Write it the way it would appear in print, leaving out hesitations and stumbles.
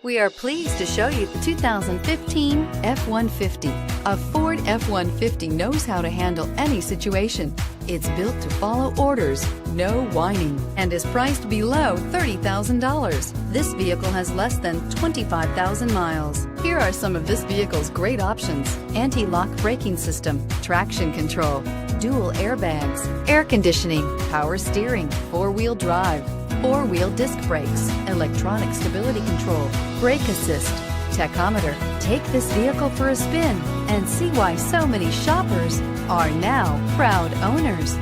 We are pleased to show you the 2015 F-150. A Ford F-150 knows how to handle any situation. It's built to follow orders, no whining, and is priced below $30,000. This vehicle has less than 25,000 miles. Here are some of this vehicle's great options: anti-lock braking system, traction control, dual airbags, air conditioning, power steering, four-wheel drive, four-wheel disc brakes, electronic stability control, brake assist, tachometer. Take this vehicle for a spin and see why so many shoppers are now proud owners.